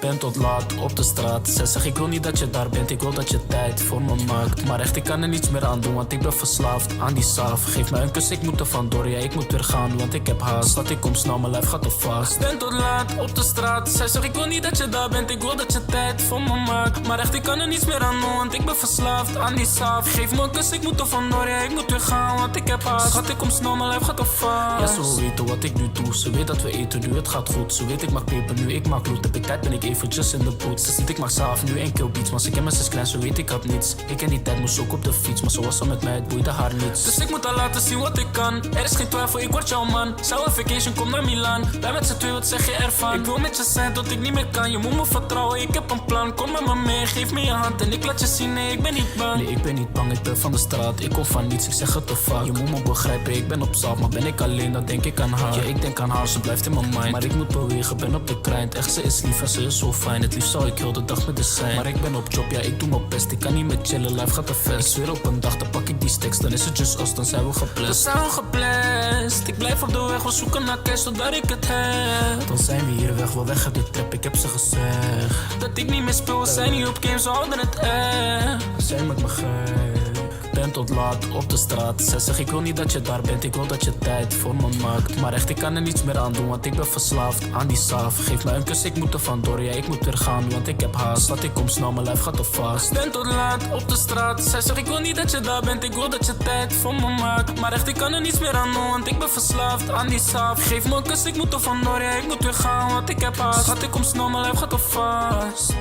Ben tot laat op de straat. Zij zegt ik wil niet dat je daar bent, ik wil dat je tijd voor me maakt. Maar echt ik kan er niets meer aan doen, want ik ben verslaafd aan die saaf. Geef mij een kus, ik moet er vandoor, ja ik moet weer gaan, want ik heb haast. Schat ik kom snel, mijn lijf gaat te vast. Ben tot laat op de straat. Zij zegt ik wil niet dat je daar bent, ik wil dat je tijd voor me maakt. Maar echt ik kan er niets meer aan doen, want ik ben verslaafd aan die saaf. Geef me een kus, ik moet er vandoor, ja ik moet weer gaan, want ik heb haast. Schat ik kom snel, mijn lijf gaat te vast. Ja ze wil weten wat ik nu doe, ze weet dat we eten nu, het gaat goed. Ze weet ik maak peper nu, ik maak loot, heb ik tijd ben ik eventjes in de boot. Ze ziet ik maak zelf nu en kill beats, maar ze ken me sinds klein, ze weet ik had niets. Ik in die tijd moest ook op de fiets, maar zo was ze met mij, het boeide haar niets. Dus ik moet haar laten zien wat ik kan, er is geen twijfel, ik word jouw man. Zou een vacation, kom naar Milaan, wij met z'n twee, wat zeg je ervan? Ik wil met je zijn tot ik niet meer kan, je moet me vertrouwen, ik heb een plan. Kom met me mee, geef me je hand en ik laat je zien, nee ik ben niet bang. Nee ik ben niet bang, ik ben van de straat, ik kom van niets, ik zeg het te vaak. Je moet me begrijpen, ik ben op zaal, maar ben ik alleen, dan denk ik aan haar. Ja ik denk aan haar, ze blijft in mijn mind, maar ik moet bewegen, ben op de grind. Echt ze is lief en ze is zo fijn, het liefst zou ik heel de dag met de zijn. Maar ik ben op job, ja ik doe mijn best, ik kan niet meer chillen, life gaat te vest. Ik zweer op een dag, dan pak ik die stacks, dan is het just us, dan zijn we geblest. Dan zijn we geblest, ik blijf op de weg, we zoeken naar cash totdat ik het heb. Dan zijn we hier weg, wel weg uit de trap, ik heb ze gezegd dat ik niet meer speel, we zijn niet op games, we houden het echt. Zij maakt me gek. Ben tot laat op de straat. Zij zegt ik wil niet dat je daar bent, ik wil dat je tijd voor me maakt. Maar echt ik kan er niets meer aan doen, want ik ben verslaafd aan die saaf. Geef mij een kus, ik moet er vandoor, ja ik moet weer gaan, want ik heb haast. Schat ik kom snel, mijn lijf gaat te vast. Ben tot laat op de straat. Zij zegt ik wil niet dat je daar bent, ik wil dat je tijd voor me maakt. Maar echt ik kan er niets meer aan doen, want ik ben verslaafd aan die saaf. Geef me een kus, ik moet er vandoor, ja ik moet weer gaan, want ik heb haast. Schat ik kom snel, mijn lijf gaat te vast.